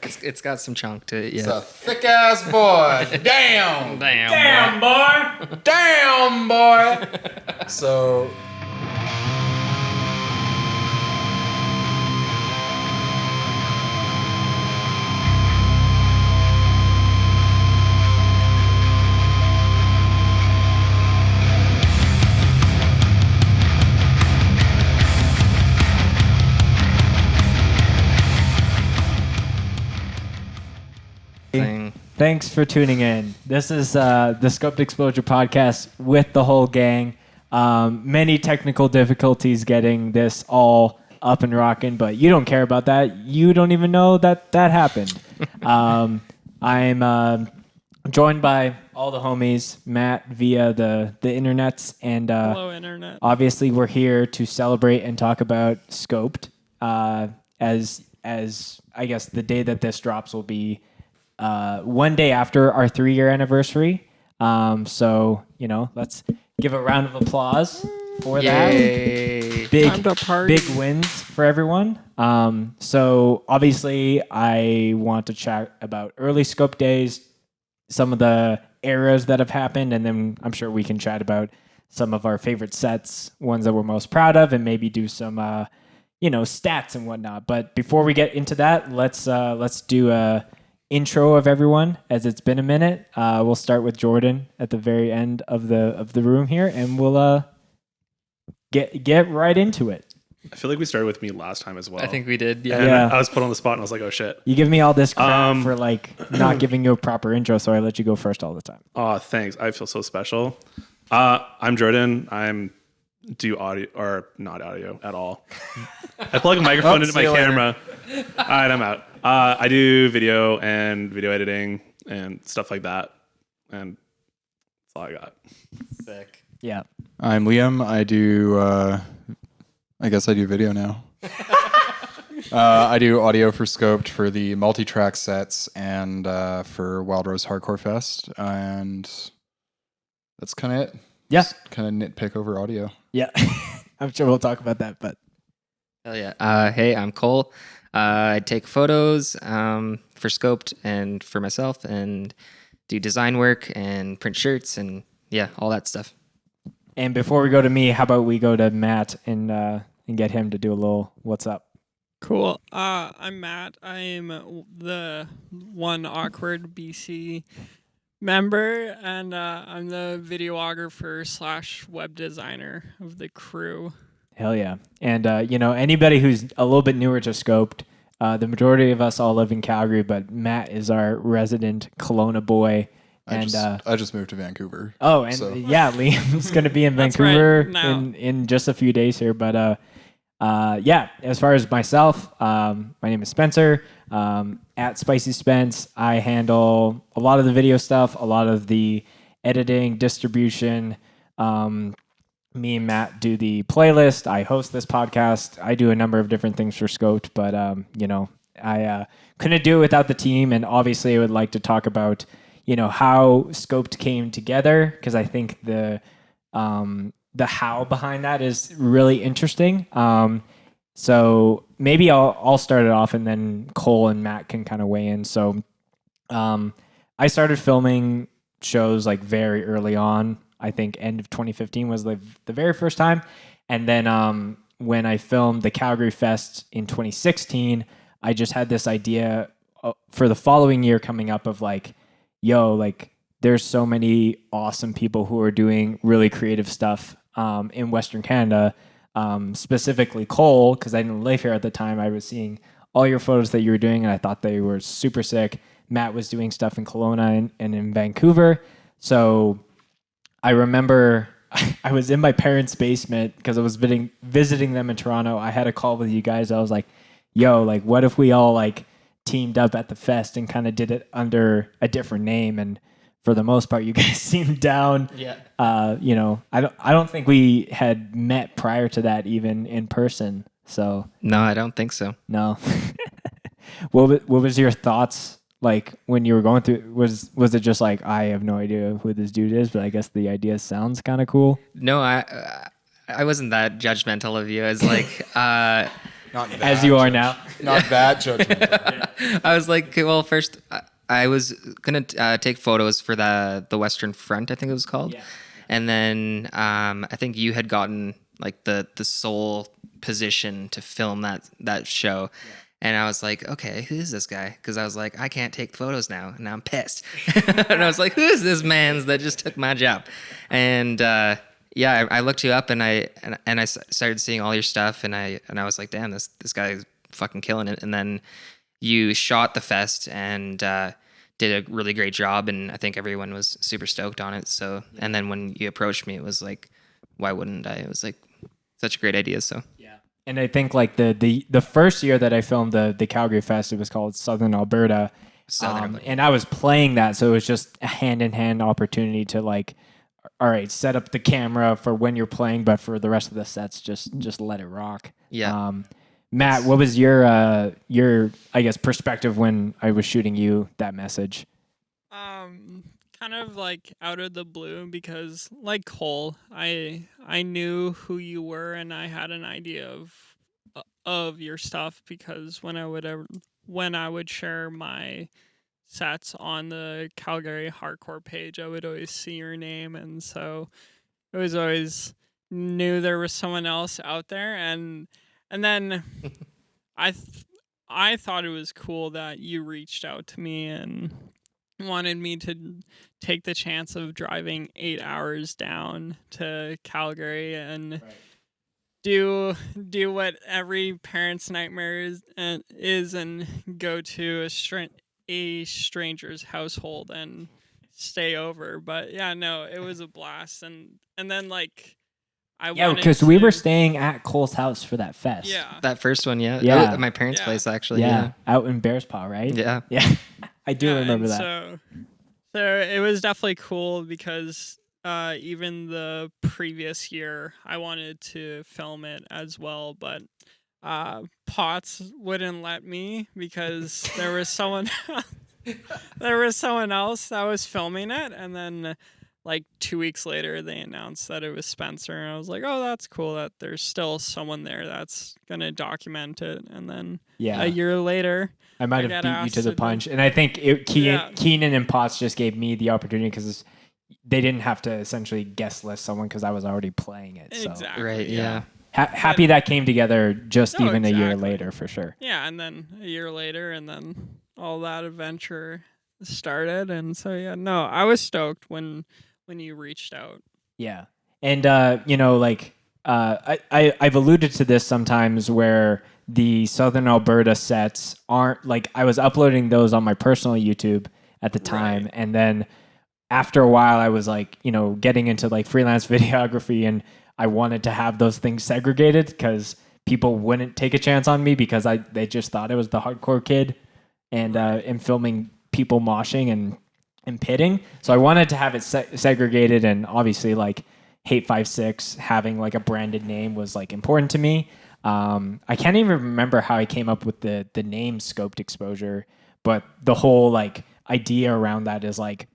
It's got some chunk to it, It's yeah. a thick ass boy. Damn. Damn, boy. Damn, boy. So. thing. Thanks for tuning in. This is the Scoped Exposure podcast with the whole gang. Many technical difficulties getting this all up and rocking, but you don't care about that. You don't even know that happened. I'm joined by all the homies, Matt via the internets, and Hello, Internet. obviously we're here to celebrate and talk about Scoped. As I guess the day that this drops will be one day after our 3-year anniversary. So, let's give a round of applause for that. Yay. Time to party. Big wins for everyone. So obviously I want to chat about early Scope days, some of the eras that have happened, and then I'm sure we can chat about some of our favorite sets, ones that we're most proud of, and maybe do some, stats and whatnot. But before we get into that, let's do a intro of everyone, as it's been a minute. We'll start with Jordan at the very end of the room here, and we'll get right into it. I feel like we started with me last time as well. I think we did, And Yeah. I was put on the spot and I was like, oh shit. You give me all this crap for not giving you a proper intro, so I let you go first all the time. Oh, thanks. I feel so special. I'm Jordan. Do audio or not audio at all. I plug a microphone into my see you later. camera. All right, I'm out. I do video and video editing and stuff like that. And that's all I got. Sick. Yeah. I'm Liam. I guess I do video now. I do audio for Scoped for the multi-track sets and for Wild Rose Hardcore Fest. And that's kind of it. Yeah. Just kind of nitpick over audio. Yeah. I'm sure we'll talk about that, but Hell yeah. Hey, I'm Cole. I take photos for Scoped and for myself and do design work and print shirts and yeah, all that stuff. and before we go to me, how about we go to Matt and get him to do a little what's up? Cool. I'm Matt. I am the one awkward BC member, and I'm the videographer / web designer of the crew. Hell yeah. And anybody who's a little bit newer to Scoped, the majority of us all live in Calgary, but Matt is our resident Kelowna boy. I just moved to Vancouver. Liam's going to be in That's right, Vancouver now. in just a few days here. But as far as myself, my name is Spencer. At Spicy Spence, I handle a lot of the video stuff, a lot of the editing, distribution. Me and Matt do the playlist. I host this podcast. I do a number of different things for Scoped, but I couldn't do it without the team. And obviously, I would like to talk about how Scoped came together, because I think the how behind that is really interesting. So maybe I'll start it off, and then Cole and Matt can kind of weigh in. So I started filming shows like very early on. I think end of 2015 was the very first time. And then when I filmed the Calgary Fest in 2016, I just had this idea for the following year coming up of there's so many awesome people who are doing really creative stuff in Western Canada, specifically Cole, because I didn't live here at the time. I was seeing all your photos that you were doing, and I thought they were super sick. Matt was doing stuff in Kelowna and in Vancouver. So I remember I was in my parents' basement because I was visiting them in Toronto. I had a call with you guys. I was like, yo, what if we all teamed up at the fest and kind of did it under a different name? And for the most part, you guys seemed down. Yeah. I don't think we had met prior to that, even in person. So No, I don't think so. no. What was your thoughts when you were going through? Was it just I have no idea who this dude is, but I guess the idea sounds kind of cool? No, I wasn't that judgmental of you. I was like, Not that as you are now. Not that judgmental. I was like, well, first I was gonna take photos for the Western Front, I think it was called, Yeah. and then I think you had gotten like the sole position to film that show. And I was like, okay, who is this guy? Because I was like, I can't take photos now, and now I'm pissed. And I was like, who is this man's that just took my job? And yeah, I looked you up, and I started seeing all your stuff, and I was like, damn, this guy is fucking killing it. And then you shot the fest and did a really great job, and I think everyone was super stoked on it. So, and then when you approached me, it was like, why wouldn't I? It was like such a great idea. So. And I think like the first year that I filmed the Calgary Fest, it was called Southern Alberta. And I was playing that, so it was just a hand-in-hand opportunity to like, all right, set up the camera for when you're playing, but for the rest of the sets, just let it rock. Yeah. Matt, what was your I guess perspective when I was shooting you that message? Kind of like out of the blue, because like Cole, I knew who you were, and I had an idea of your stuff, because when I would share my sets on the Calgary Hardcore page, I would always see your name, and so it was always knew there was someone else out there, and then I thought it was cool that you reached out to me and wanted me to take the chance of driving 8 hours down to Calgary and do what every parent's nightmare is and go to a stranger's household and stay over. But yeah, no, it was a blast. And then like because we were staying at Cole's house for that fest. Yeah. That first one, yeah. Yeah. At my parents' Yeah. place, actually. Yeah, out in Bears Paw, right? Yeah. Yeah. I do remember and that. So it was definitely cool, because even the previous year I wanted to film it as well, but Potts wouldn't let me, because there was someone else that was filming it, and then like 2 weeks later they announced that it was Spencer, and I was like, oh, that's cool that there's still someone there that's gonna document it. And then Yeah. a year later I might I have got beat you asked to the to do- punch. And I think Yeah. Keenan and Potts just gave me the opportunity because they didn't have to essentially guest list someone because I was already playing it. So exactly Right, yeah. happy that came together just No, even a year exactly. later for sure. Yeah, and then a year later, and then all that adventure started. And so yeah, no, I was stoked when you reached out. Yeah. And like I've alluded to this sometimes where the Southern Alberta sets aren't like, I was uploading those on my personal YouTube at the time, Right. and then after a while I was like, getting into like freelance videography, and I wanted to have those things segregated because people wouldn't take a chance on me because they just thought I was the hardcore kid and filming people moshing and pitting. So I wanted to have it segregated, and obviously like Hate 56 having like a branded name was like important to me. I can't even remember how I came up with the name Scoped Exposure, but the whole like idea around that is like,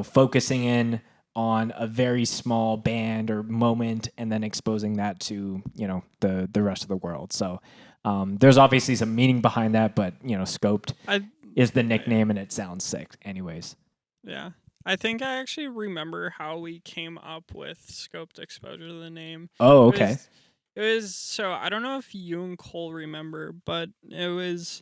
focusing in on a very small band or moment and then exposing that to, the rest of the world. So there's obviously some meaning behind that, but Scoped is the nickname and it sounds sick anyways. Yeah. I think I actually remember how we came up with Scoped Exposure, the name. Oh, It okay. was- It was so I don't know if you and Cole remember, but it was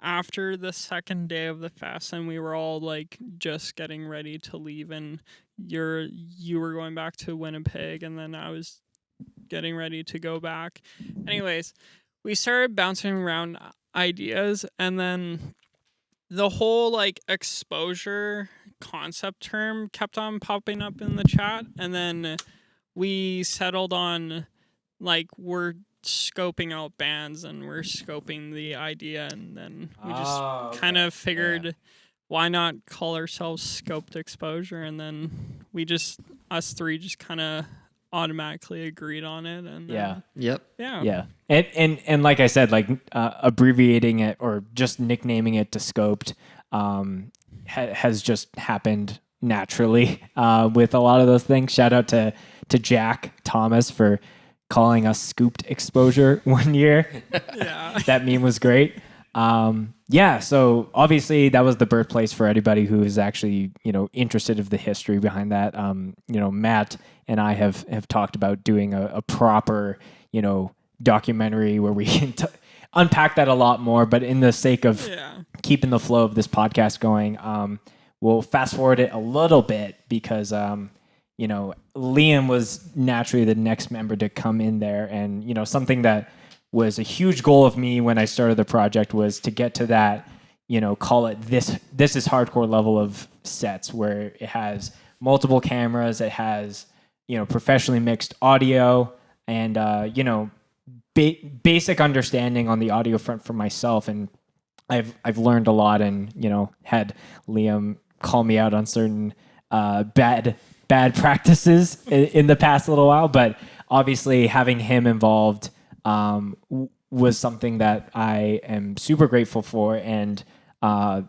after the second day of the fest, and we were all like just getting ready to leave, and you were going back to Winnipeg, and then I was getting ready to go back. Anyways, we started bouncing around ideas, and then the whole like exposure concept term kept on popping up in the chat, and then we settled on like we're scoping out bands and we're scoping the idea, and then we just kind of figured why not call ourselves Scoped Exposure, and then us three just kind of automatically agreed on it. And Yeah. Yep. Yeah. And like I said, like abbreviating it or just nicknaming it to Scoped has just happened naturally with a lot of those things. Shout out to Jack Thomas for calling us scooped exposure one year. Yeah. That meme was great. Yeah, so obviously that was the birthplace for anybody who is actually, interested of the history behind that. Matt and I have talked about doing a proper, documentary where we can unpack that a lot more. But in the sake of Yeah. keeping the flow of this podcast going, we'll fast forward it a little bit because, Liam was naturally the next member to come in there. And, something that was a huge goal of me when I started the project was to get to that, call it this is hardcore level of sets where it has multiple cameras, it has, professionally mixed audio and, basic understanding on the audio front for myself. And I've learned a lot and, had Liam call me out on certain bad practices in the past little while. But obviously having him involved was something that I am super grateful for. And, I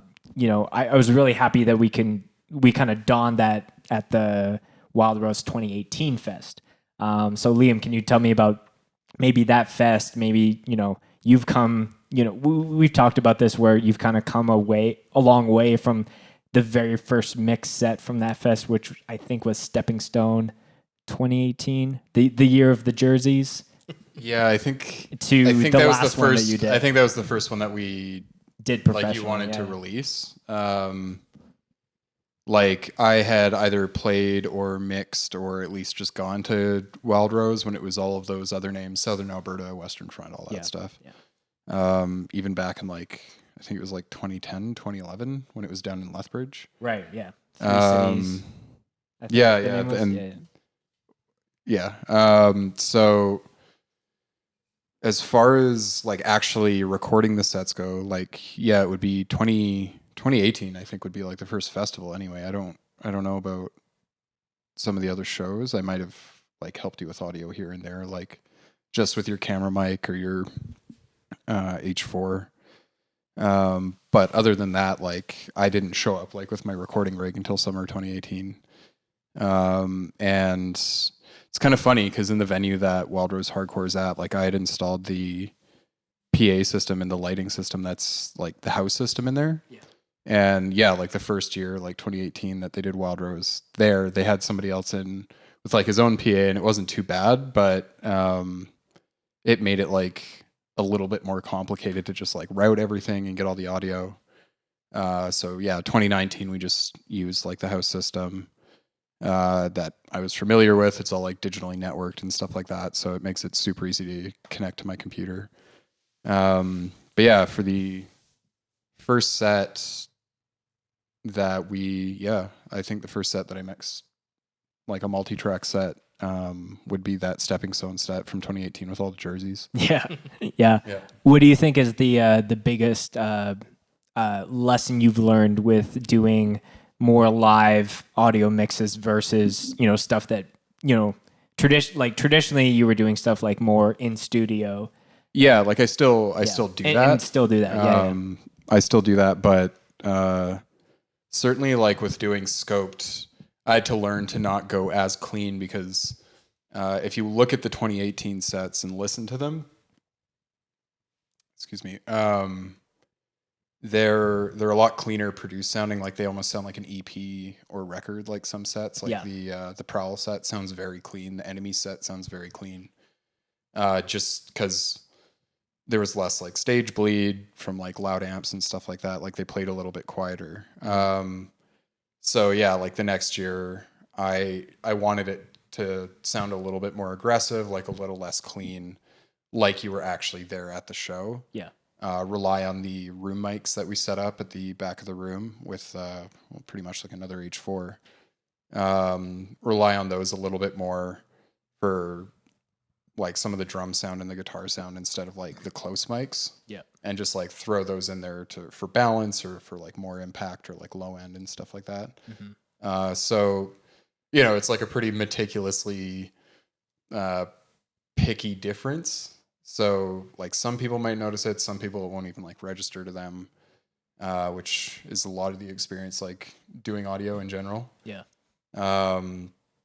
was really happy that we kind of donned that at the Wild Rose 2018 Fest. So Liam, can you tell me about maybe that fest? Maybe, you've come, we've talked about this where you've kind of come a long way from the very first mix set from that fest, which I think was Stepping Stone 2018, the year of the jerseys. Yeah, I think To I think the that was last the one that first. you did. I think that was the first one that we Did professionally. like you wanted to yeah. release. Like I had either played or mixed or at least just gone to Wild Rose when it was all of those other names, Southern Alberta, Western Front, all that Yeah, stuff. yeah. Even back in like, I think it was like 2010, 2011 when it was down in Lethbridge. Right, yeah. Three cities. I think yeah, the yeah, name was? and- So as far as like actually recording the sets go, like, yeah, it would be 2018, I think would be like the first festival anyway. I don't know about some of the other shows. I might have like helped you with audio here and there, like just with your camera mic or your H4. But other than that, like I didn't show up like with my recording rig until summer 2018. And it's kind of funny because in the venue that Wild Rose Hardcore is at, like I had installed the PA system and the lighting system that's like the house system in there. Yeah. And yeah, like the first year, like 2018 that they did Wild Rose there, they had somebody else in with like his own PA and it wasn't too bad, but it made it like a little bit more complicated to just like route everything and get all the audio. So yeah, 2019, we just used like the house system that I was familiar with. It's all like digitally networked and stuff like that. So it makes it super easy to connect to my computer. But yeah, for the first set that I think the first set that I mixed, like a multi-track set, would be that Stepping Stone set from 2018 with all the jerseys. Yeah. Yeah. What do you think is the biggest lesson you've learned with doing more live audio mixes versus, stuff that, traditionally you were doing stuff like more in studio. Yeah, like I still do that. And still do that. Yeah. I still do that, but certainly like with doing scoped, I had to learn to not go as clean because if you look at the 2018 sets and listen to them, excuse me, they're a lot cleaner produced sounding. Like they almost sound like an EP or record. Like some sets, like the Prowl set sounds very clean. The Enemy set sounds very clean. Just because there was less like stage bleed from like loud amps and stuff like that. Like they played a little bit quieter. So yeah, like the next year, I wanted it to sound a little bit more aggressive, like a little less clean, like you were actually there at the show. Yeah. Rely on the room mics that we set up at the back of the room with pretty much like another H4. Rely on those a little bit more for like some of the drum sound and the guitar sound instead of like the close mics. Yeah. And just like throw those in there for balance or for like more impact or like low end and stuff like that. Mm-hmm. So, it's like a pretty meticulously picky difference. So like some people might notice it, some people it won't even like register to them, which is a lot of the experience like doing audio in general. Yeah.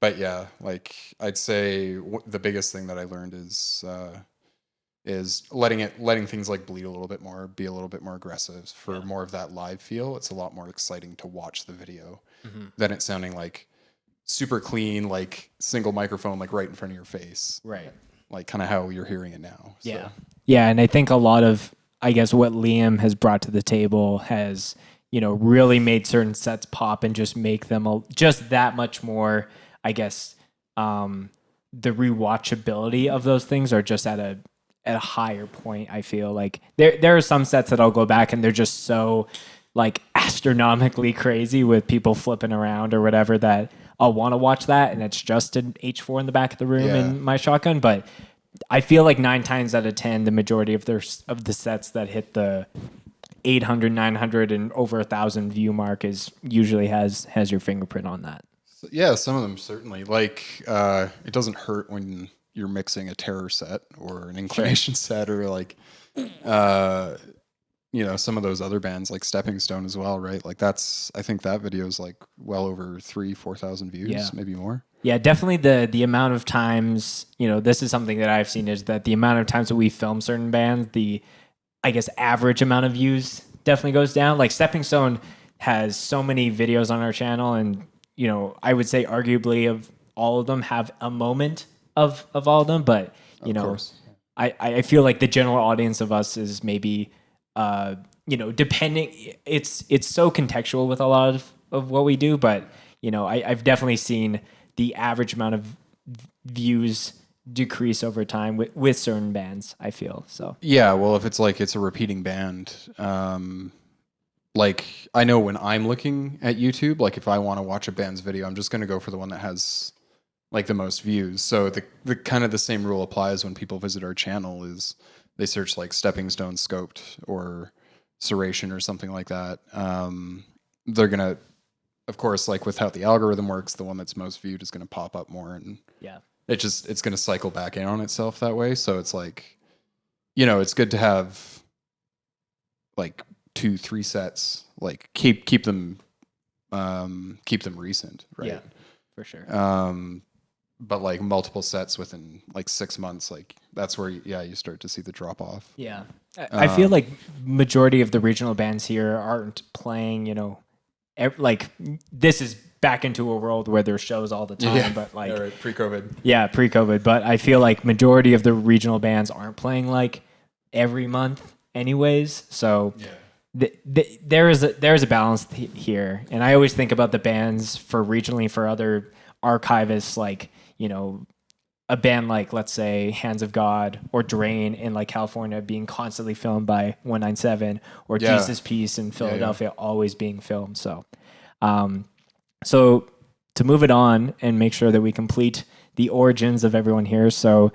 but yeah, like I'd say the biggest thing that I learned is letting things like bleed a little bit more, be a little bit more aggressive for more of that live feel. It's a lot more exciting to watch the video than it sounding like super clean, like single microphone, like right in front of your face, Right. like kind of how you're hearing it now. So. Yeah. Yeah. And I think a lot of, I guess, what Liam has brought to the table has, really made certain sets pop and just make them just that much more, I guess, the rewatchability of those things are just at a higher point. I feel like there are some sets that I'll go back and they're just so like astronomically crazy with people flipping around or whatever that I'll want to watch that, and it's just an H4 in the back of the room in my shotgun. But I feel like 9 times out of 10, the majority of the sets that hit the 800, 900, and over 1,000 view mark usually has your fingerprint on that. So, yeah, some of them certainly. Like it doesn't hurt when you're mixing a terror set or an inclination set or like some of those other bands like Stepping Stone as well, right? Like I think that video is like well over 3,000-4,000 views, maybe more. Yeah, definitely the amount of times, this is something that I've seen is that the amount of times that we film certain bands, the, I guess, average amount of views definitely goes down. Like Stepping Stone has so many videos on our channel, and, I would say arguably of all of them have a moment of all of them, but, Of course. I feel like the general audience of us is maybe, depending, it's so contextual with a lot of what we do, but, I've definitely seen the average amount of views decrease over time with certain bands, I feel. So yeah, well, if it's like it's a repeating band, like I know when I'm looking at YouTube, like if I want to watch a band's video, I'm just going to go for the one that has like the most views. So the kind of the same rule applies when people visit our channel is they search like Stepping Stone Scoped or Serration or something like that. They're going to, of course, like with how the algorithm works, the one that's most viewed is going to pop up more, and it's going to cycle back in on itself that way. So it's like, it's good to have like 2-3 sets, like keep them recent, right? Yeah, for sure. But like multiple sets within like 6 months, like that's where you start to see the drop off. Yeah. I feel like majority of the regional bands here aren't playing, like this is back into a world where there's shows all the time, but like right. Pre-COVID. Yeah, pre-COVID. But I feel like majority of the regional bands aren't playing like every month anyways. So there is a balance here. And I always think about the bands for regionally for other archivists, like, a band like, let's say, Hands of God or Drain in like California being constantly filmed by 197 or Jesus Peace in Philadelphia always being filmed. So, so to move it on and make sure that we complete the origins of everyone here. So,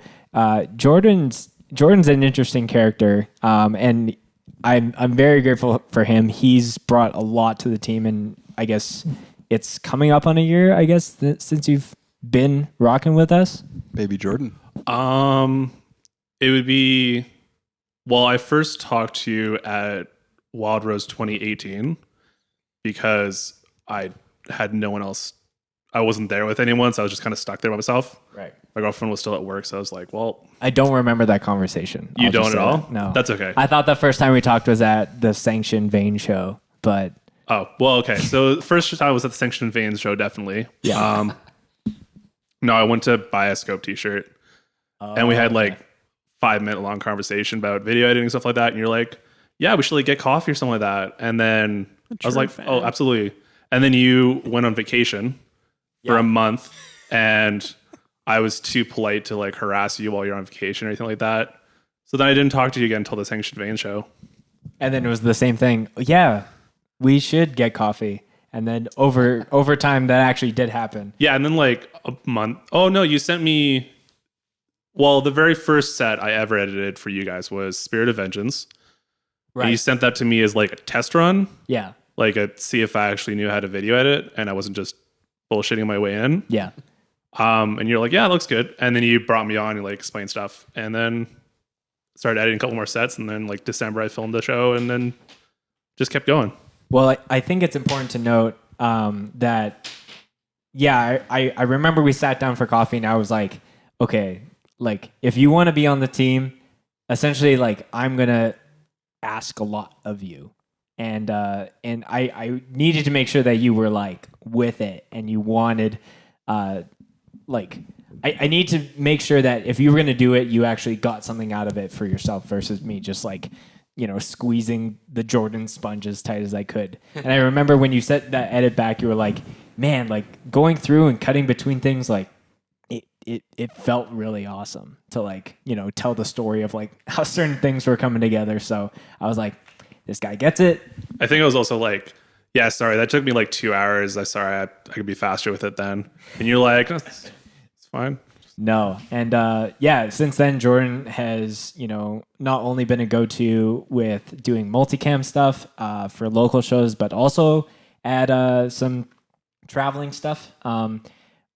Jordan's an interesting character, and I'm very grateful for him. He's brought a lot to the team, and I guess it's coming up on a year, I guess, since you've been rocking with us. Baby Jordan. It would be, well, I first talked to you at Wild Rose 2018 because I had no one else. I wasn't there with anyone, so I was just kind of stuck there by myself. Right. My girlfriend was still at work, so I was like, well. I don't remember that conversation. You don't at all? That. No. That's okay. I thought the first time we talked was at the Sanctioned Vein show, but. Oh, well, okay. So the first time I was at the Sanctioned Veins show, definitely. Yeah. No, I went to buy a Scope t-shirt, and we had like 5-minute long conversation about video editing and stuff like that. And you're like, yeah, we should like get coffee or something like that. And then I was like, oh, absolutely. And then you went on vacation for a month, and I was too polite to like harass you while you're on vacation or anything like that. So then I didn't talk to you again until the Sanctioned Vein show. And then it was the same thing. Yeah, we should get coffee. And then over time, that actually did happen. Yeah, and then like a month. Oh no, you sent me. Well, the very first set I ever edited for you guys was Spirit of Vengeance. Right. And you sent that to me as like a test run. Yeah. Like see if I actually knew how to video edit, and I wasn't just bullshitting my way in. Yeah. And you're like, yeah, it looks good. And then you brought me on and like explained stuff, and then started editing a couple more sets, and then like December I filmed the show, and then just kept going. Well, I think it's important to note that yeah, I remember we sat down for coffee and I was like, okay, like if you want to be on the team, essentially like I'm gonna ask a lot of you. And I needed to make sure that you were like with it and you wanted like I need to make sure that if you were gonna do it, you actually got something out of it for yourself versus me just like, you know, squeezing the Jordan sponge as tight as I could. And I remember when you set that edit back, you were like, man, like going through and cutting between things, like it felt really awesome to like, you know, tell the story of like how certain things were coming together. So I was like, this guy gets it. I think it was also like, yeah, sorry, that took me like 2 hours. I could be faster with it then. And you're like, "Oh, it's fine." No. And yeah, since then, Jordan has, you know, not only been a go-to with doing multicam stuff for local shows, but also at some traveling stuff.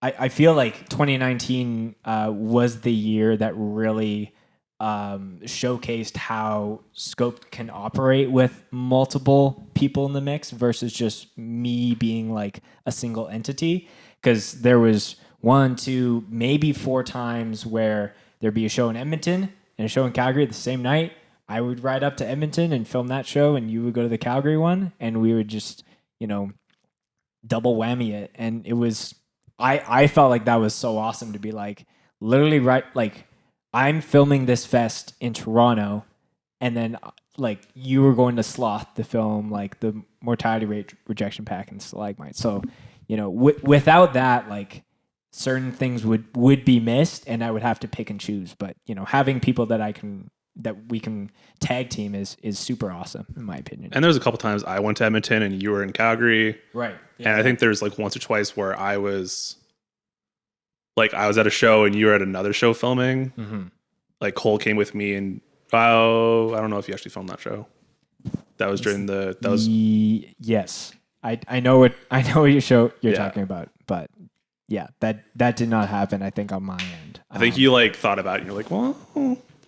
I feel like 2019 was the year that really showcased how Scope can operate with multiple people in the mix versus just me being like a single entity. Because there was 1, 2, maybe 4 times where there'd be a show in Edmonton and a show in Calgary the same night. I would ride up to Edmonton and film that show, and you would go to the Calgary one, and we would just, you know, double whammy it. And it was, I felt like that was so awesome to be like, literally right, like I'm filming this fest in Toronto, and then like you were going to Sloth to film like the mortality rate rejection pack and stalagmite. So, you know, without that, like certain things would be missed, and I would have to pick and choose. But you know, having people that we can tag team is super awesome in my opinion. And there's a couple times I went to Edmonton and you were in Calgary. Right. And I think there's like once or twice where I was at a show and you were at another show filming. Mm-hmm. Like Cole came with me and I don't know if you actually filmed that show. That was during yes. I know what your show you're Yeah. talking about, but yeah, that did not happen, I think, on my end. I think you like thought about it and you're like, well,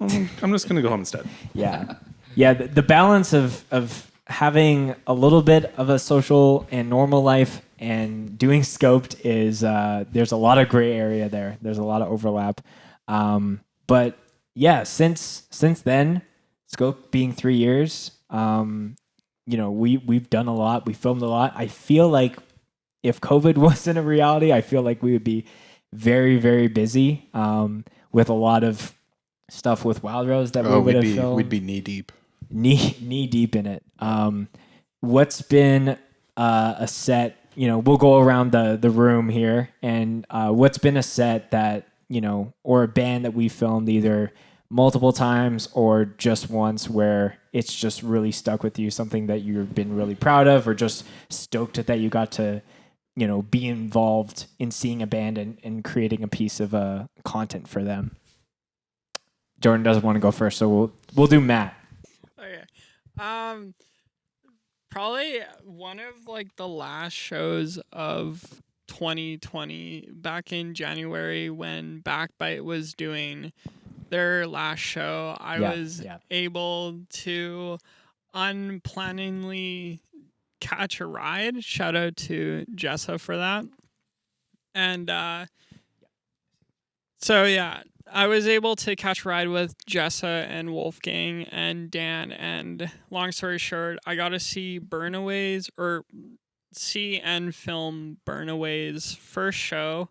I'm just gonna go home instead. Yeah. Yeah, the balance of having a little bit of a social and normal life and doing Scoped is there's a lot of gray area there. There's a lot of overlap. But yeah, since then, Scope being 3 years, you know, we've done a lot. We filmed a lot. I feel like if COVID wasn't a reality, I feel like we would be very, very busy with a lot of stuff with Wild Rose that we would have filmed. We'd be knee deep. Knee deep in it. What's been a set, you know, we'll go around the room here, and what's been a set that, you know, or a band that we filmed either multiple times or just once where it's just really stuck with you, something that you've been really proud of or just stoked that you got to, you know, be involved in seeing a band and creating a piece of content for them. Jordan doesn't want to go first, so we'll do Matt. Okay. Probably one of like the last shows of 2020 back in January when Backbite was doing their last show. I was able to unplanningly catch a ride. Shout out to Jessa for that. And so yeah, I was able to catch a ride with Jessa and Wolfgang and Dan, and long story short, I got to see Burnaways and film Burnaway's first show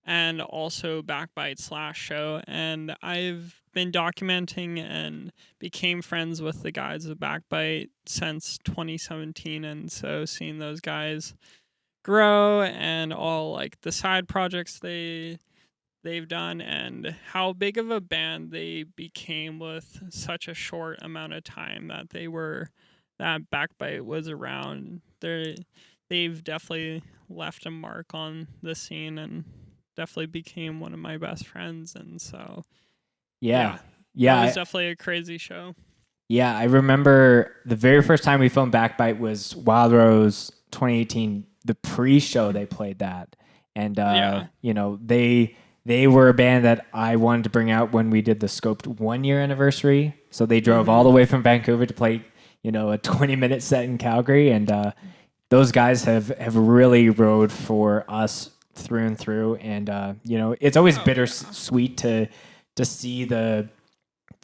and also Backbite's last show, and I've been documenting and became friends with the guys of Backbite since 2017, and so seeing those guys grow and all like the side projects they've done and how big of a band they became with such a short amount of time that Backbite was around. They've definitely left a mark on the scene and definitely became one of my best friends, and so yeah, it was definitely a crazy show. Yeah, I remember the very first time we filmed Backbite was Wild Rose 2018, the pre-show they played that, and you know, they were a band that I wanted to bring out when we did the Scoped 1 year anniversary. So they drove all the way from Vancouver to play, you know, a 20-minute set in Calgary, and those guys have really rode for us through and through. And it's always bittersweet to see the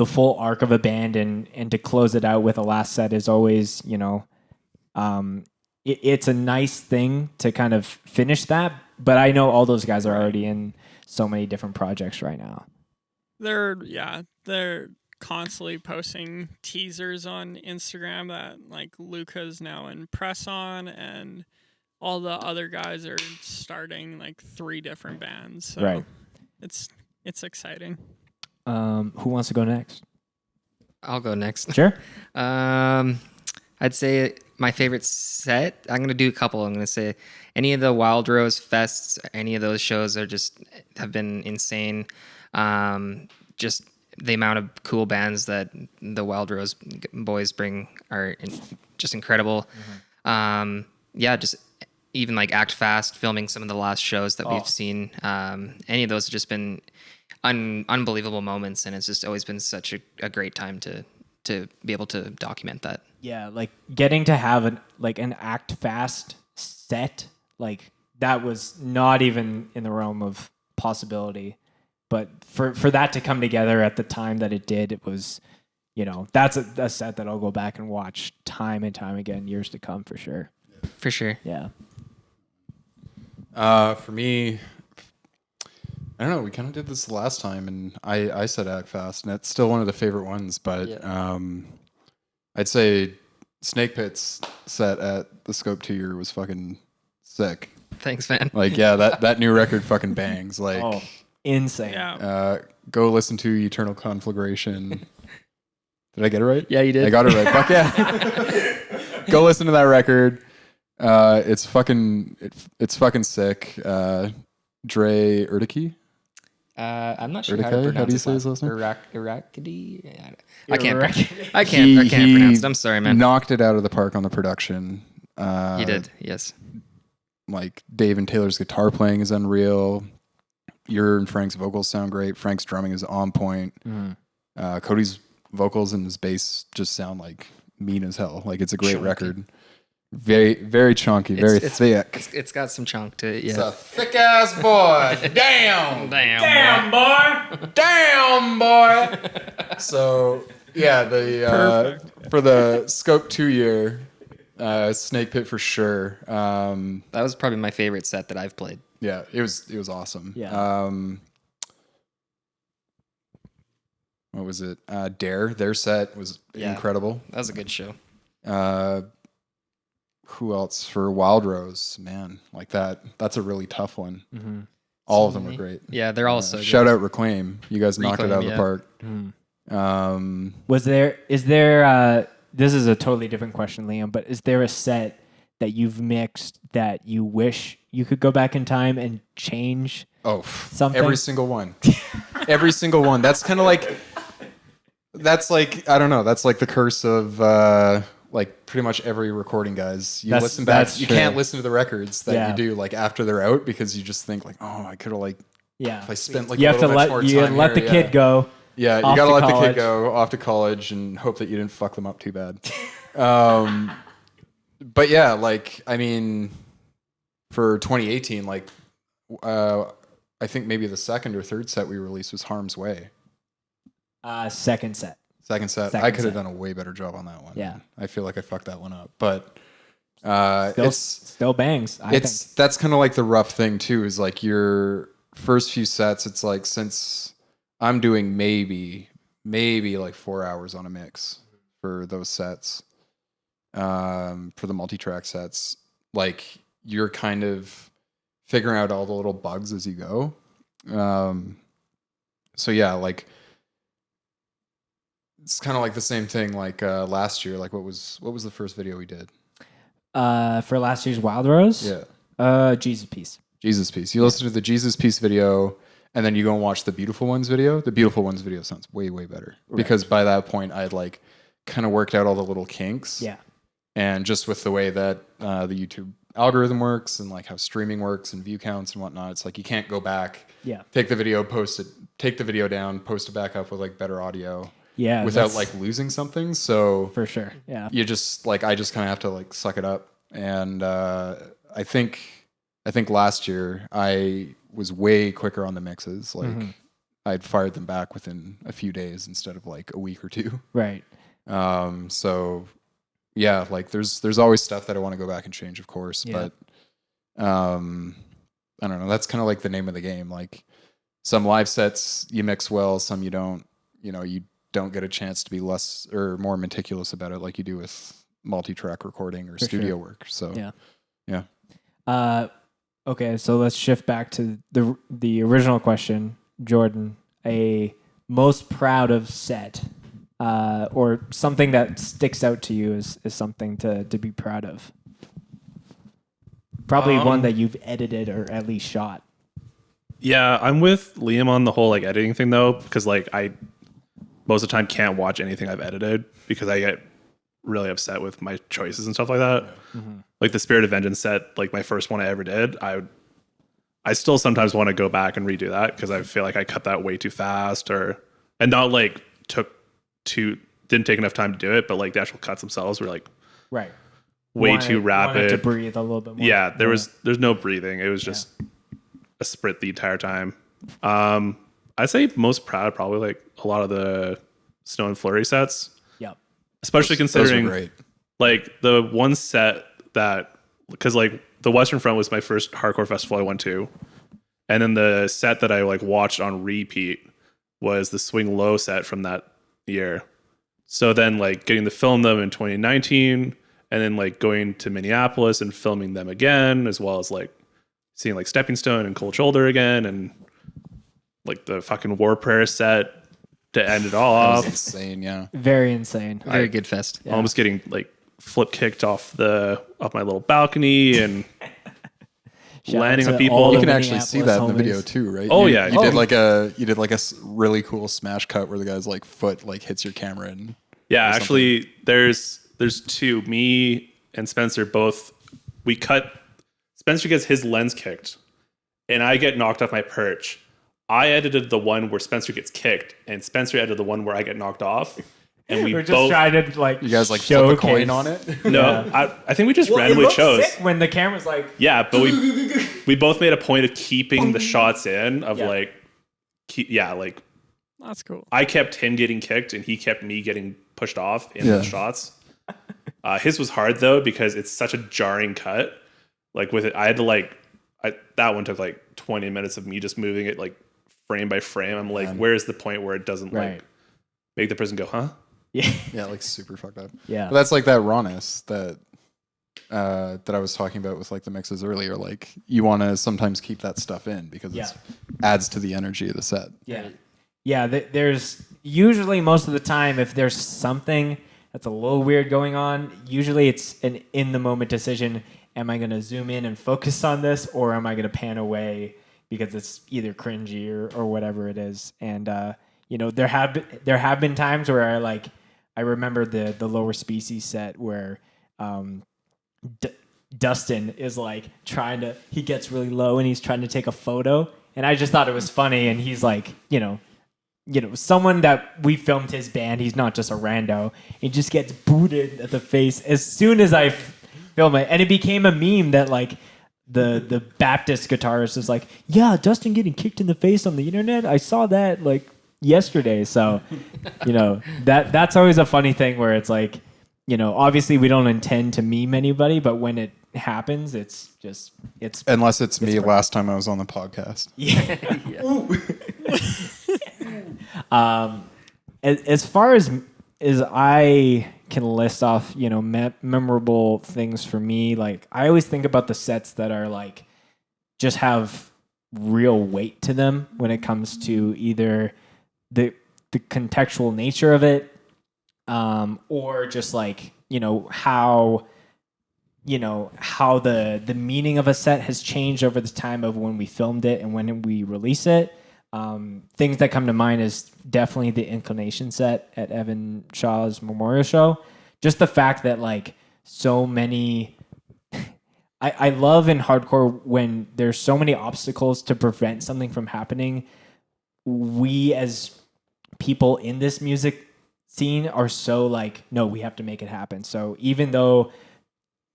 full arc of a band, and to close it out with a last set is always, it's a nice thing to kind of finish that. But I know all those guys are already in so many different projects right now. They're constantly posting teasers on Instagram that like Luca's now in press on, and all the other guys are starting like 3 different bands. So Right. it's exciting. Who wants to go next? I'll go next. Sure. I'd say my favorite set. I'm gonna do a couple. I'm gonna say any of the Wild Rose fests, any of those shows have been insane. Just the amount of cool bands that the Wild Rose boys bring are just incredible. Just even like Act Fast, filming some of the last shows that we've seen. Any of those have just been unbelievable moments, and it's just always been such a great time to be able to document that. Yeah, like getting to have an Act Fast set, like that was not even in the realm of possibility. But for that to come together at the time that it did, it was, that's a set that I'll go back and watch time and time again, years to come, for sure. For sure. Yeah. For me, I don't know. We kind of did this the last time, and I said Act Fast, and it's still one of the favorite ones. But I'd say Snake Pit's set at the Scope 2 year was fucking sick. Thanks, man. Like, yeah, that new record fucking bangs. Like, Oh, insane. Yeah. go listen to Eternal Conflagration. Did I get it right? Yeah, you did. I got it right. Fuck yeah. Go listen to that record. It's fucking sick. Dre Erdeke. I'm not sure Urtica? how to pronounce How do you say his last name? Irakidi? I can't He pronounce it. I'm sorry, man. Knocked it out of the park on the production. He did, yes. Like Dave and Taylor's guitar playing is unreal. Your and Frank's vocals sound great. Frank's drumming is on point. Cody's vocals and his bass just sound like mean as hell. Like it's a great Chunky. record. Very, very chunky, very thick. It's got some chunk to it, yeah. It's a thick ass boy. Damn. Damn, boy. Damn, boy. So yeah, the for the Scope 2 year, Snake Pit for sure. That was probably my favorite set that I've played. Yeah, it was awesome. Yeah. What was it? Dare, their set was incredible. That was a good show. Who else for Wild Rose? Man, like that's a really tough one. Mm-hmm. All of them were great. Yeah, they're all so good. Shout out Reclaim. You guys knocked it out of the Reclaim, park. Is there this is a totally different question, Liam, but is there a set that you've mixed that you wish you could go back in time and change? Oh, something? every single one. Every single one. That's kind of like, I don't know. That's like the curse of like pretty much every recording, guys. You listen back. You can't listen to the records that you do like after they're out because you just think like, oh, I could have like, if I spent like you a have to little bit more time let the here, kid go. Yeah, you off gotta to let the college. kid go off to college and hope that you didn't fuck them up too bad. But yeah, like I mean, for 2018, like I think maybe the second or third set we released was Harm's Way. Second set. Second set. Second I could have set. done a way better job on that one. Yeah. I feel like I fucked that one up, but Still bangs. I think. that's kind of like the rough thing too. Is like your first few sets. It's like since I'm doing maybe like 4 hours on a mix for those sets, for the multi-track sets, like you're kind of figuring out all the little bugs as you go. So yeah, like it's kind of like the same thing like last year. Like what was the first video we did? For last year's Wild Rose? Yeah. Jesus Piece. Jesus Piece. You listen to the Jesus Piece video and then you go and watch the Beautiful Ones video. The Beautiful Ones video sounds way, way better. Right. Because by that point I had like kind of worked out all the little kinks. Yeah. And just with the way that the YouTube algorithm works and like how streaming works and view counts and whatnot, it's like you can't go back, take the video, post it, take the video down, post it back up with like better audio. Yeah. Without like losing something. So for sure. Yeah. you just like I just kind of have to like suck it up. And I think I think last year I was way quicker on the mixes. Like I'd fired them back within a few days instead of like a week or two. Right. So yeah, like there's always stuff that I want to go back and change, of course, Yeah. but I don't know. That's kind of like the name of the game. Like some live sets you mix well, some you don't. You know, you don't get a chance to be less or more meticulous about it like you do with multi-track recording or For studio sure. work. So Yeah. Okay, so let's shift back to the original question, Jordan. A most proud of set, or something that sticks out to you is something to be proud of. Probably one that you've edited or at least shot. Yeah, I'm with Liam on the whole like editing thing though, because like I most of the time can't watch anything I've edited because I get really upset with my choices and stuff like that. Like the Spirit of Vengeance set, like my first one I ever did, I still sometimes want to go back and redo that because I feel like I cut that way too fast and not like didn't take enough time to do it, but like the actual cuts themselves were like Right. way too rapid. Wanted to breathe a little bit more. Yeah, there's no breathing. It was just a sprint the entire time. I'd say most proud probably like a lot of the Snow and Flurry sets, Yep. especially those were considering great. like the one set that, because like the Western Front was my first hardcore festival I went to, and then the set that I like watched on repeat was the Swing Low set from that year. So then like getting to film them in 2019 and then like going to Minneapolis and filming them again, as well as like seeing like Stepping Stone and Cold Shoulder again, and like the fucking War Prayer set to end it all That was off. insane, yeah. Very insane. Very good fest. Yeah. Almost getting like flip kicked off my little balcony and Shout landing out on to people. all You the can actually see that in the Minneapolis video homies. too, right? Oh, You- yeah. you Oh. did like a really cool smash cut where the guy's like foot like hits your camera and Yeah, or actually, there's two. Me and Spencer both. We cut. Spencer gets his lens kicked, and I get knocked off my perch. I edited the one where Spencer gets kicked, and Spencer edited the one where I get knocked off. And we We're just both. trying to like you guys like flip a coin showcase- on it. No, I think we just Well, it randomly looks chose. sick when the camera's like, Yeah, but we both made a point of keeping the shots in of Yeah. like, like That's cool. I kept him getting kicked and he kept me getting pushed off in Yeah. the shots. His was hard though because it's such a jarring cut. Like with it, I had to that one took like 20 minutes of me just moving it like frame by frame. I'm like, Man. where's the point where it doesn't Right. like make the person go, huh? yeah, Yeah, like super fucked up. yeah, But that's like that rawness that I was talking about with like the mixes earlier. Like you want to sometimes keep that stuff in because it adds to the energy of the set. yeah, yeah. There's usually most of the time if there's something that's a little weird going on, usually it's an in the moment decision. Am I going to zoom in and focus on this, or am I going to pan away because it's either cringy or whatever it is? And there have been times where I remember the Lower Species set where Dustin is like he gets really low and he's trying to take a photo, and I just thought it was funny. And he's like, someone that we filmed his band. He's not just a rando. He just gets booted at the face as soon as I film it, and it became a meme that like the Baptist guitarist is like, yeah, Dustin getting kicked in the face on the internet. I saw that like yesterday. So that's always a funny thing where it's like, obviously we don't intend to meme anybody, but when it happens, it's Unless it's me right. last time I was on the podcast. As far as I can list off, memorable things for me, like I always think about the sets that are like just have real weight to them when it comes to either the contextual nature of it, or just like how the meaning of a set has changed over the time of when we filmed it and when we release it. Things that come to mind is definitely the Inclination set at Evan Shaw's memorial show. Just the fact that like so many, I love in hardcore when there's so many obstacles to prevent something from happening. We as people in this music scene are so like, no, we have to make it happen. So even though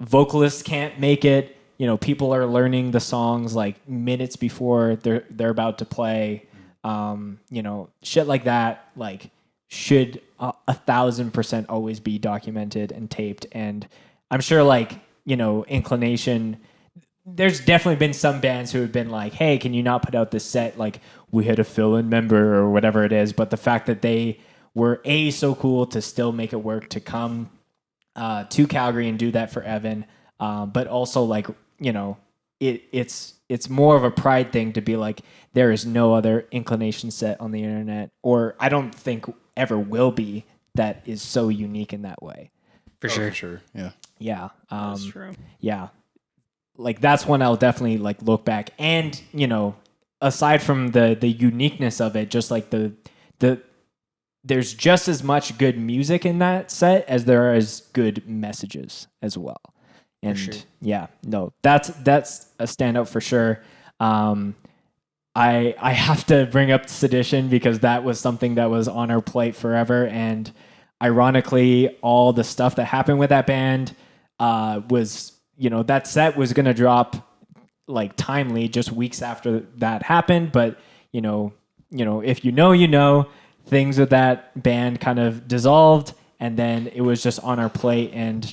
vocalists can't make it, people are learning the songs like minutes before they're about to play. Shit like that, like should 1,000% always be documented and taped. And I'm sure like, Inclination, there's definitely been some bands who have been like, hey, can you not put out this set? Like we had a fill-in member or whatever it is. But the fact that they were so cool to still make it work to come to Calgary and do that for Evan. But also like, it's more of a pride thing to be like, there is no other Inclination set on the internet, or I don't think ever will be, that is so unique in that way. For sure. For sure. Yeah. Yeah. That's true. Yeah. Like that's one I'll definitely like look back. And, aside from the uniqueness of it, just like the there's just as much good music in that set as there is good messages as well. And sure. yeah, no, that's a standout for sure. I have to bring up Sedition because that was something that was on our plate forever. And ironically, all the stuff that happened with that band was, that set was going to drop like timely just weeks after that happened. But, if things with that band kind of dissolved, and then it was just on our plate, and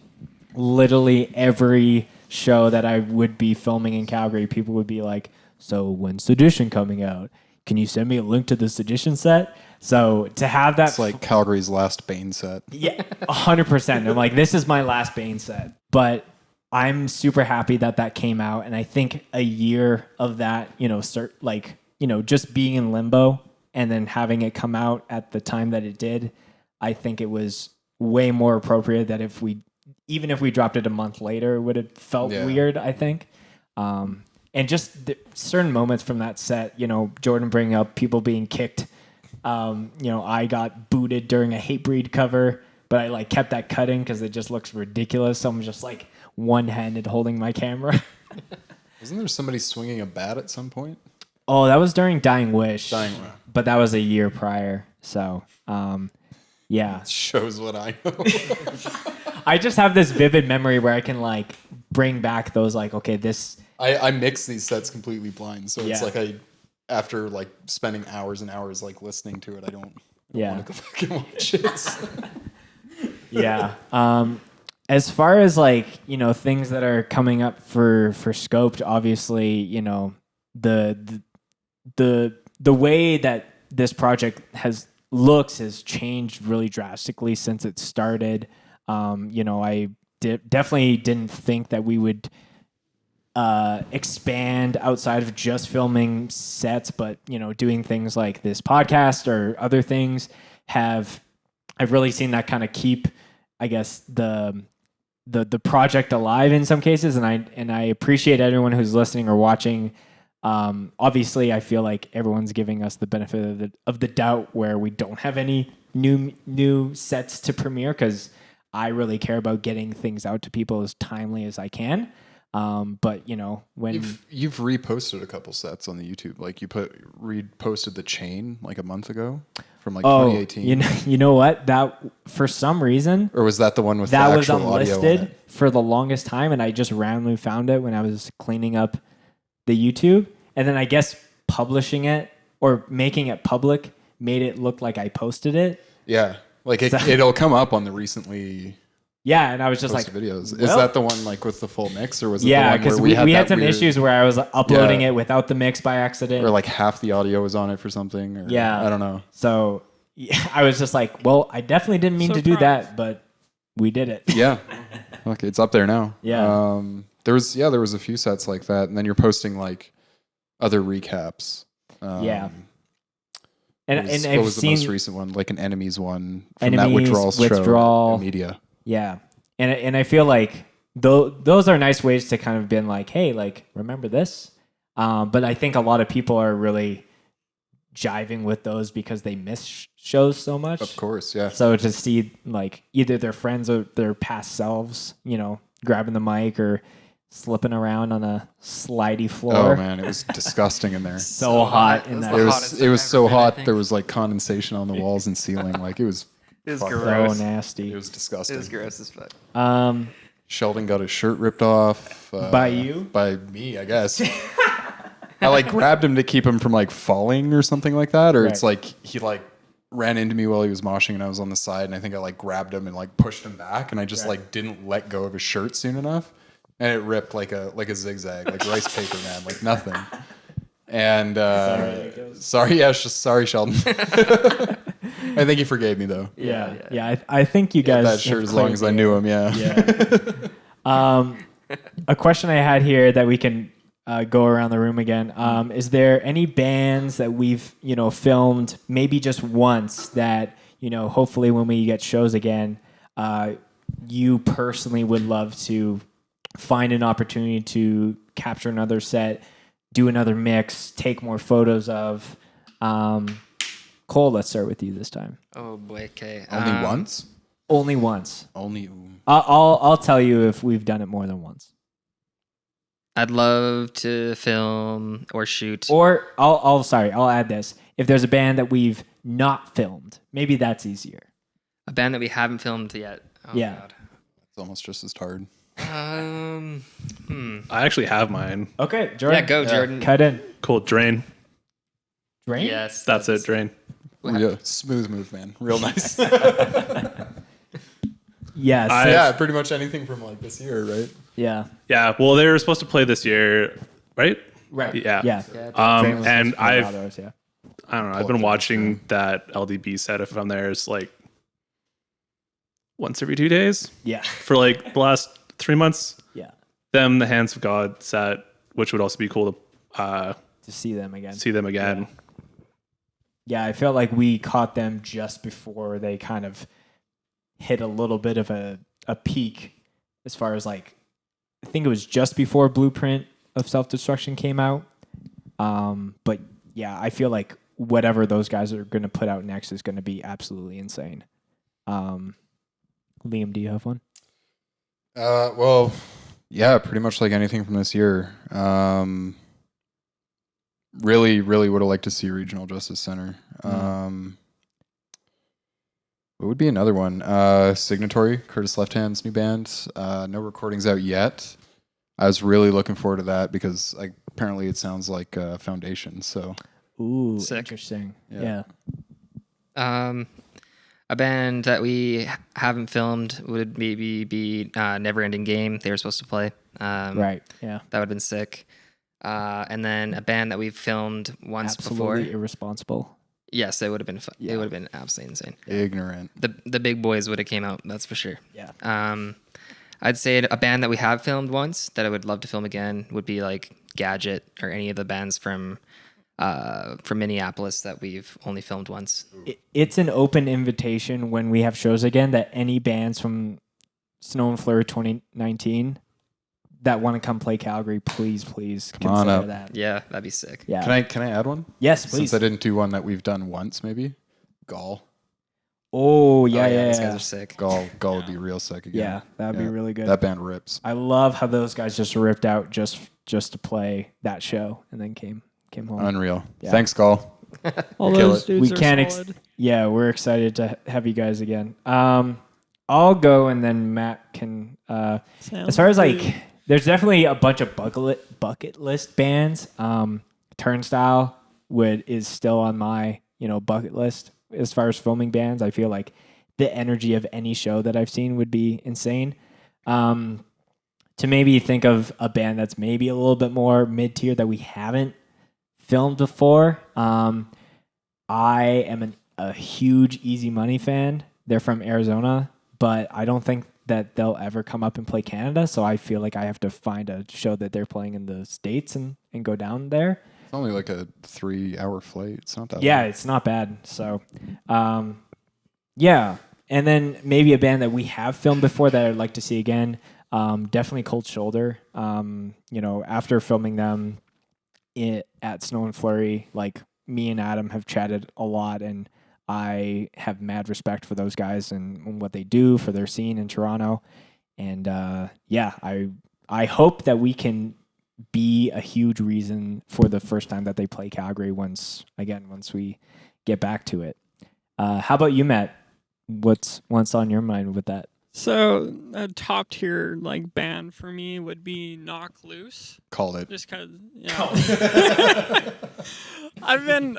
literally every show that I would be filming in Calgary, people would be like, so when's Sedition coming out? Can you send me a link to the Sedition set? So to have that, It's like Calgary's last Bane set. yeah, 100%. I'm like, this is my last Bane set. But I'm super happy that came out. And I think a year of that, just being in limbo and then having it come out at the time that it did, I think it was way more appropriate that even if we dropped it a month later, it would have felt weird, I think. And just certain moments from that set, Jordan bringing up people being kicked. I got booted during a Hatebreed cover, but I like kept that cutting because it just looks ridiculous. Someone's just like one-handed holding my camera. Wasn't there somebody swinging a bat at some point? Oh, that was during Dying Wish. Dying Wish. But that was a year prior. So, yeah. Shows what I know. I just have this vivid memory where I can like bring back those like, okay, this... I mix these sets completely blind, so it's Yeah. like after like spending hours and hours like listening to it, I don't want to go back and watch it. Yeah. As far as like, things that are coming up for Scoped, obviously, the way that this project has changed really drastically since it started. I definitely didn't think that we would expand outside of just filming sets, but doing things like this podcast or other things I've really seen that kind of keep, I guess, the project alive in some cases, and I appreciate everyone who's listening or watching. Obviously, I feel like everyone's giving us the benefit of the doubt where we don't have any new sets to premiere, because I really care about getting things out to people as timely as I can. But when you've reposted a couple sets on the YouTube, like you reposted The Chain like a month ago from like 2018. You know what, that for some reason, or was that the one with that the was actual audio on unlisted it? for the longest time, and I just randomly found it when I was cleaning up the YouTube, and then I guess publishing it or making it public made it look like I posted it. Yeah, like it'll come up on the recently Yeah, and I was just like, posted videos. Is well- that the one like with the full mix, or was it yeah, the one because where we had that some weird- issues where I was uploading Yeah. it without the mix by accident. or like half the audio was on it for something? Or, Yeah. I don't know. So yeah, I was just like, well, I definitely didn't mean to do that, but we did it. Yeah, okay, it's up there now. Yeah. There was a few sets like that, and then you're posting like other recaps. Yeah. And what I've was the seen most recent one? Like an Enemies one from that Enemies, withdrawal show. Media. Yeah, and I feel like those are nice ways to kind of been like, hey, like remember this. But I think a lot of people are really jiving with those because they miss shows so much. Of course, yeah. So to see like either their friends or their past selves, grabbing the mic or slipping around on a slidey floor. Oh man, it was disgusting in there. So hot in That that. was the It hottest was I've so ever been, I hot. think. There was like condensation on the walls and ceiling. Like it was It was fuck- So gross. nasty. It was disgusting. It was gross as fuck. Sheldon got his shirt ripped off. By you? By me, I guess. I like grabbed him to keep him from like falling or something like that. Or it's Right. like he like ran into me while he was moshing and I was on the side and I think I like grabbed him and like pushed him back and I just like didn't let go of his shirt soon enough. And it ripped like a zigzag, like rice paper, man, like nothing. And sorry, Sheldon. I think he forgave me though. Yeah. I think you guys That shirt have as long cleared as I the knew air. him, yeah. Yeah. A question I had here that we can go around the room again. Is there any bands that we've filmed maybe just once that hopefully when we get shows again, you personally would love to find an opportunity to capture another set, do another mix, take more photos of? Cole, let's start with you this time. Oh boy. Okay. Only once? Only once. Only. I'll tell you if we've done it more than once. I'd love to film or shoot. Or I'll add this. If there's a band that we've not filmed, maybe that's easier. A band that we haven't filmed yet. Oh, Yeah. God. It's almost just as hard. I actually have mine. Okay, Jordan. Yeah, go, Jordan. Cut in. Cool. Drain. Drain? Yes. That's it. Drain. Yeah, smooth move, man. Real nice. Yes. Yeah, pretty much anything from like this year, right? Yeah. Yeah. Well, they were supposed to play this year, right? Right. Yeah. Yeah. Drain was And supposed to be I've Wild Rose, yeah. I don't know. I've been watching that LDB set if I'm there. It's like once every 2 days Yeah. for like the last 3 months. Yeah. Them, the Hands of God set, which would also be cool to To see them again. see them again. Yeah, I felt like we caught them just before they kind of hit a little bit of a peak as far as like, I think it was just before Blueprint of Self-Destruction came out. But yeah, I feel like whatever those guys are going to put out next is going to be absolutely insane. Liam, do you have one? Well, yeah, pretty much like anything from this year. Really would have liked to see Regional Justice Center. What would be another one? Signatory, Curtis Left Hand's new band. No recordings out yet. I was really looking forward to that because apparently it sounds like Foundation. So Ooh, Sick. interesting. Yeah. Yeah. A band that we haven't filmed would maybe be Never Ending Game. They were supposed to play. Right. Yeah. That would have been sick. And then a band that we've filmed once Absolutely before. irresponsible. Yes, it would have been. Yeah. It would have been absolutely insane. ignorant. The big boys would have came out. That's for sure. Yeah. I'd say a band that we have filmed once that I would love to film again would be like Gadget or any of the bands from Minneapolis that we've only filmed once. It's an open invitation when we have shows again that any bands from Snow and Flurry 2019 that want to come play Calgary, please on consider up. that. Yeah, that'd be sick. Yeah. Can I add one? Yes, please. Since I didn't do one that we've done once, maybe. Gall. Oh, yeah, Those yeah. guys are sick. Gall would be real sick again. Yeah, that'd be really good. That band rips. I love how those guys just ripped out just to play that show and then came home. Unreal. Yeah. Thanks, Gall. All Kill those it. dudes We are can't solid. Yeah, we're excited to have you guys again. I'll go and then Matt can as far as like there's definitely a bunch of bucket list bands. Turnstile is still on my bucket list as far as filming bands. I feel like the energy of any show that I've seen would be insane. To maybe think of a band that's maybe a little bit more mid tier that we haven't filmed before. I am a huge Easy Money fan. They're from Arizona, but I don't think that they'll ever come up and play Canada. So I feel like I have to find a show that they're playing in the States and go down there. It's only like a 3-hour flight. It's not that Yeah, long. it's not bad. So, yeah. And then maybe a band that we have filmed before that I'd like to see again. Definitely Cold Shoulder. After filming them at Snow and Flurry, like me and Adam have chatted a lot, and I have mad respect for those guys and what they do for their scene in Toronto. And I hope that we can be a huge reason for the first time that they play Calgary once we get back to it. How about you, Matt? What's on your mind with that? So a top tier like band for me would be Knock Loose, Called it. just because I've been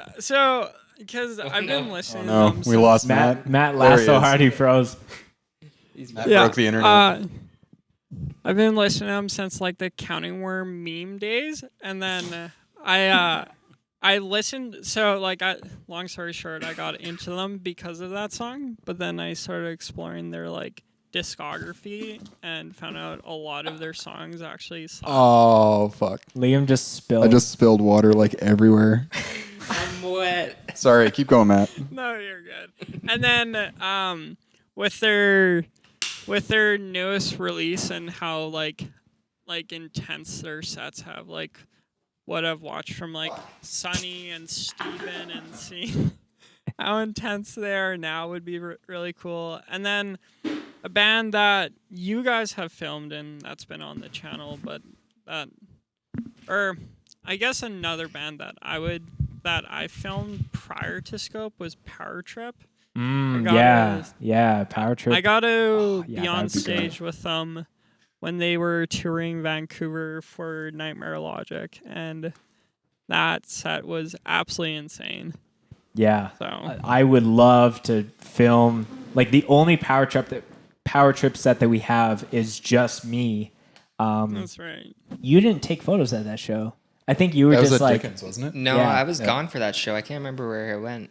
listening. No, to them we lost Matt Matt. laughed There he so is. hard he froze. Matt broke the internet. I've been listening to them since like the Counting Worm meme days, and then I listened. So like, long story short, I got into them because of that song, but then I started exploring their like discography and found out a lot of their songs actually suck. Oh fuck! Liam just spilled. I just spilled water like everywhere. I'm wet. Sorry, keep going, Matt. No, you're good. And then with their newest release and how like intense their sets have, like what I've watched from like Sunny and Steven and seeing how intense they are now would be really cool. And then a band that you guys have filmed and that's been on the channel, but or I guess another band that I filmed prior to Scope was Power Trip. Yeah, Power Trip. I got to yeah, be on that'd be great. stage with them when they were touring Vancouver for Nightmare Logic, and that set was absolutely insane. Yeah, So I would love to film. Like the only Power Trip set that we have is just me. that's right. You didn't take photos at that show. I think you were That was just at like, Dickens, wasn't it? No, Yeah. I was gone for that show. I can't remember where I went.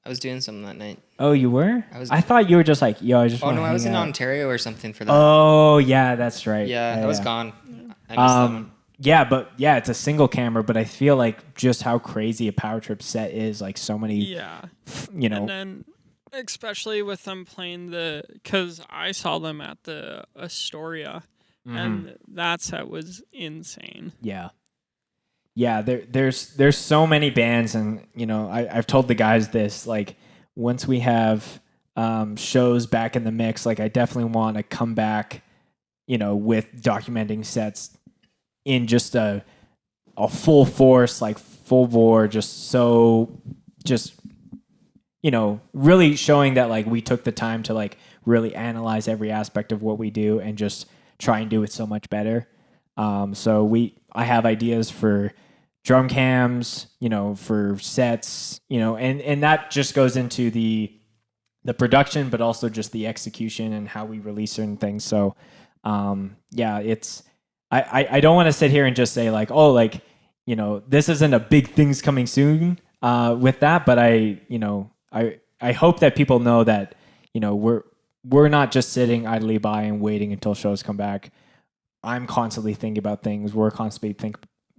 I was doing something that night. oh, you were? I was- I thought you were just like, yo, I just Oh want no, to I was in out. Ontario or something for that. Oh, yeah, that's right. yeah, I was gone. I missed that Um, one. yeah, but yeah, it's a single camera, but I feel like just how crazy a Power Trip set is, like so many, Yeah. you know, And then, especially with them playing because I saw them at the Astoria, Mm-hmm. and that set was insane. yeah. Yeah, there's so many bands, and you know, I've told the guys this, like once we have shows back in the mix, like I definitely want to come back, you know, with documenting sets in just a full force, like full bore, just you know, really showing that like we took the time to like really analyze every aspect of what we do and just try and do it so much better. So I have ideas for drum cams, you know, for sets, you know, and that just goes into the production, but also just the execution and how we release certain things. So, yeah, it's, I don't want to sit here and just say like, oh, like, you know, this isn't a big things coming soon, with that, but I hope that people know that, you know, we're not just sitting idly by and waiting until shows come back. I'm constantly thinking about things. We're constantly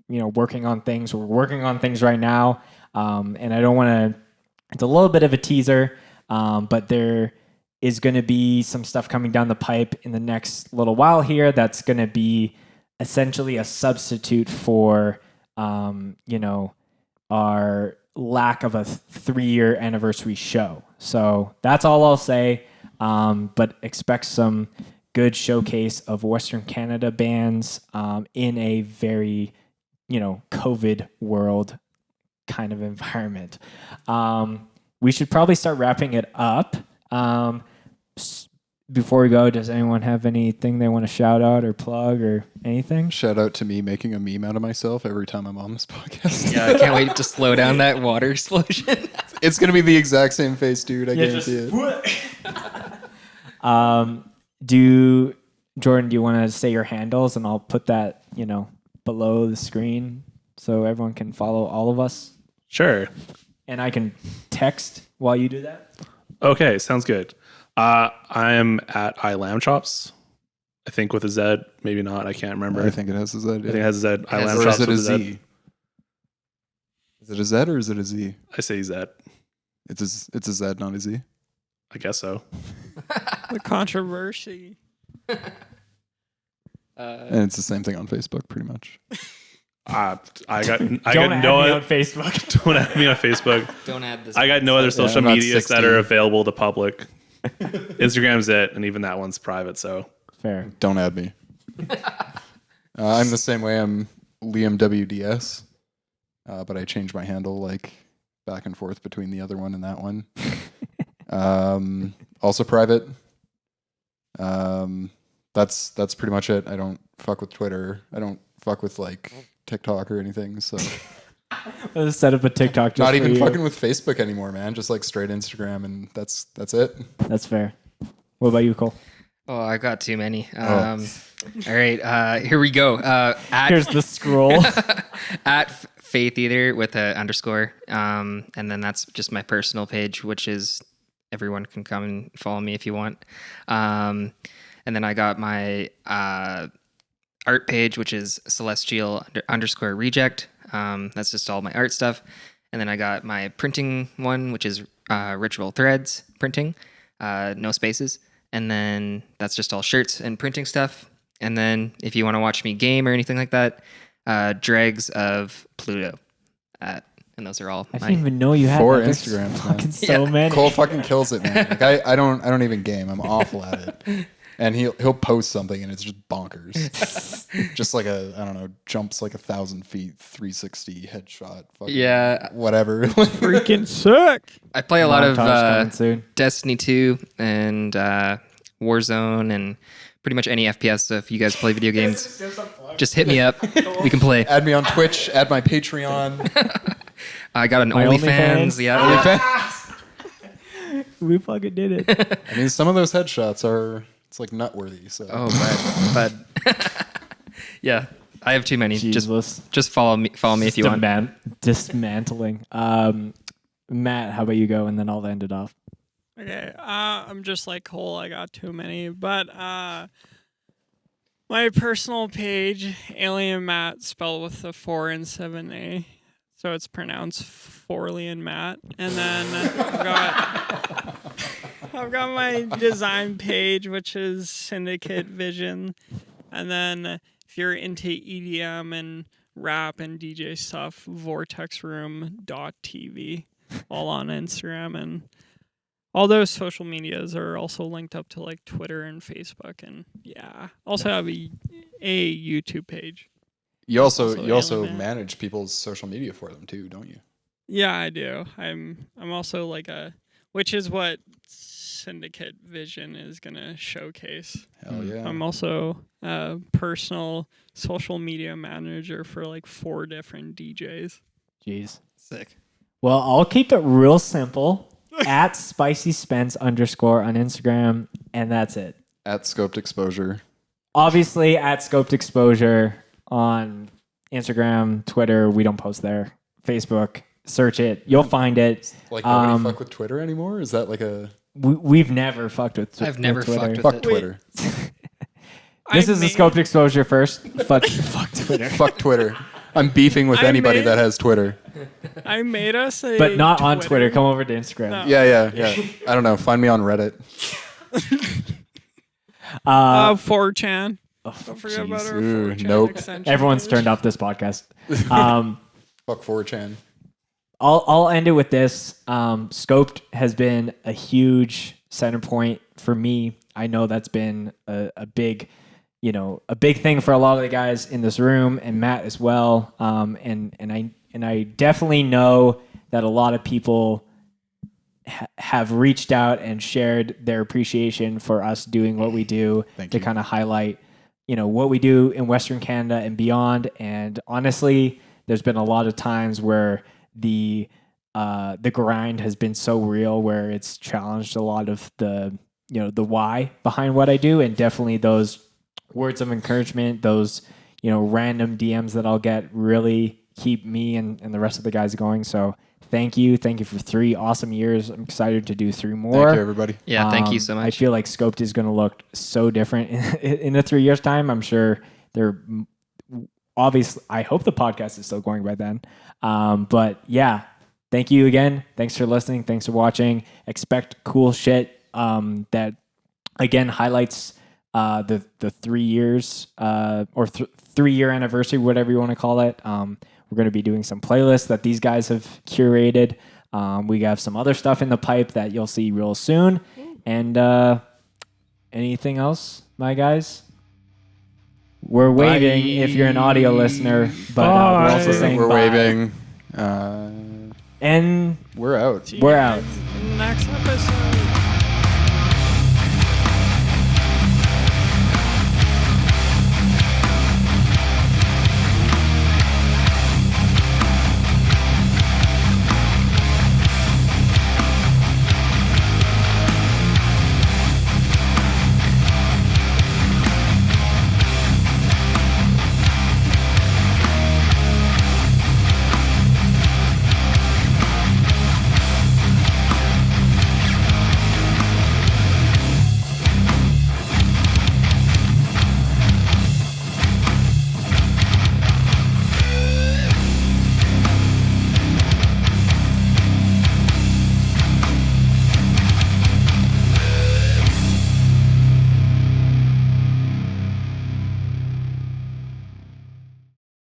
working on things. We're working on things right now. And I don't want to, it's a little bit of a teaser, but there is going to be some stuff coming down the pipe in the next little while here that's going to be essentially a substitute for, you know, our lack of a 3-year anniversary show. So that's all I'll say. But expect some good showcase of Western Canada bands in a very, you know, COVID world kind of environment. We should probably start wrapping it up. Before we go, does anyone have anything they want to shout out or plug or anything? Shout out to me making a meme out of myself every time I'm on this podcast. Yeah, I can't wait to slow down that water explosion. It's gonna be the exact same face, dude. I guarantee it. Jordan, do you want to say your handles, and I'll put that, you know, below the screen so everyone can follow all of us, Sure. and I can text while you do that. Okay, sounds good. I am at iLambchops. I think with a Z, maybe not. I can't remember. I think it has a Z. I think it has a Z. Has a Or iLambchops is it a with a Z. Z? Is it a Z or is it a Z? I say Z. It's a Z, not a Z. I guess so. The controversy. And it's the same thing on Facebook, pretty much. I got Don't no add me on Facebook. don't add me on Facebook. Don't add this. I got no other social I'm not medias that 16. are available to public. Instagram's it, and even that one's private. So Fair. Don't add me. I'm the same way. I'm Liam WDS, but I change my handle like back and forth between the other one and that one. Also private. That's pretty much it. I don't fuck with Twitter. I don't fuck with like TikTok or anything. So Let's set up a TikTok. Just not for even you. fucking with Facebook anymore, man. Just like straight Instagram, and that's it. That's fair. What about you, Cole? Oh, I got too many. All right, here we go. Here's the scroll. At Faith Eater with a underscore, and then that's just my personal page, which is everyone can come and follow me if you want. And then I got my art page, which is celestial underscore reject. That's just all my art stuff. And then I got my printing one, which is Ritual Threads printing, no spaces. And then that's just all shirts and printing stuff. And then if you want to watch me game or anything like that, Dregs of Pluto. And those are all I didn't even know you had 4 that. There's Instagrams, fucking man. so many. Cole fucking kills it, man. Like I don't even game. I'm awful at it. And he'll post something and it's just bonkers. Just like I don't know, jumps like 1,000 feet, 360 headshot. Fucking Yeah. whatever. Freaking sick. I play a lot of Montage coming soon. Destiny 2 and Warzone and pretty much any FPS. So if you guys play video games, just hit me up. We can play. Add me on Twitch. Add my Patreon. I got an My OnlyFans. OnlyFans. Yeah. We fucking did it. I mean, some of those headshots are it's like nutworthy. So Oh, but yeah, I have too many. Jesus. Just follow me if you want. Dismantling. Matt, how about you go and then I'll end it off. Okay, I'm just like Cole. I got too many, but my personal page, Alien Matt, spelled with the 4 and 7A, so it's pronounced Forlian Matt. And then I've got my design page, which is Syndicate Vision. And then if you're into EDM and rap and DJ stuff, vortexroom.tv, all on Instagram. And all those social medias are also linked up to like Twitter and Facebook. And yeah, also have a YouTube page. you also Alien Matt. manage people's social media for them too, don't you? Yeah, I do. I'm also like which is what Syndicate Vision is gonna showcase. Hell yeah. I'm also a personal social media manager for like 4 different DJs. Jeez. Sick. Well, I'll keep it real simple. At Spicy Spence _ on Instagram, and that's it. At Scoped Exposure. Obviously, at Scoped Exposure on Instagram, Twitter. We don't post there. Facebook. Search it. You'll find it. Like nobody fuck with Twitter anymore? Is that like a We've never fucked with I've never Twitter. fucked with fuck it. Twitter? This I is the made- Scoped Exposure first. Fuck Twitter. Fuck Twitter. I'm beefing with I anybody made- that has Twitter. I made us a But not on Twitter. Come over to Instagram. No. Yeah. I don't know. Find me on Reddit. 4chan. Oh, Don't forget about jeez. our Ooh, 4chan nope. extension Everyone's page. turned off this podcast. Fuck 4chan. I'll end it with this. Scoped has been a huge center point for me. I know that's been a big, a big thing for a lot of the guys in this room and Matt as well. And I definitely know that a lot of people have reached out and shared their appreciation for us doing what we do Thank to you. kind of highlight, what we do in Western Canada and beyond. And honestly, there's been a lot of times where the grind has been so real where it's challenged a lot of the why behind what I do, and definitely those words of encouragement, those random DMs that I'll get really keep me and the rest of the guys going. So thank you for 3 awesome years. I'm excited to do 3 more. Thank you, everybody. Yeah, thank you so I much. feel like Scoped is going to look so different in the 3 years time. I'm sure they're obviously, I hope the podcast is still going by then. But yeah, thank you again. Thanks for listening. Thanks for watching. Expect cool shit that again highlights the 3 years or 3-year anniversary, whatever you want to call it. We're going to be doing some playlists that these guys have curated. We have some other stuff in the pipe that you'll see real soon. And anything else, my guys? We're waving if you're an audio listener, but we're also Bye. saying We're bye. waving. And We're out. See you We're guys out. in the next episode.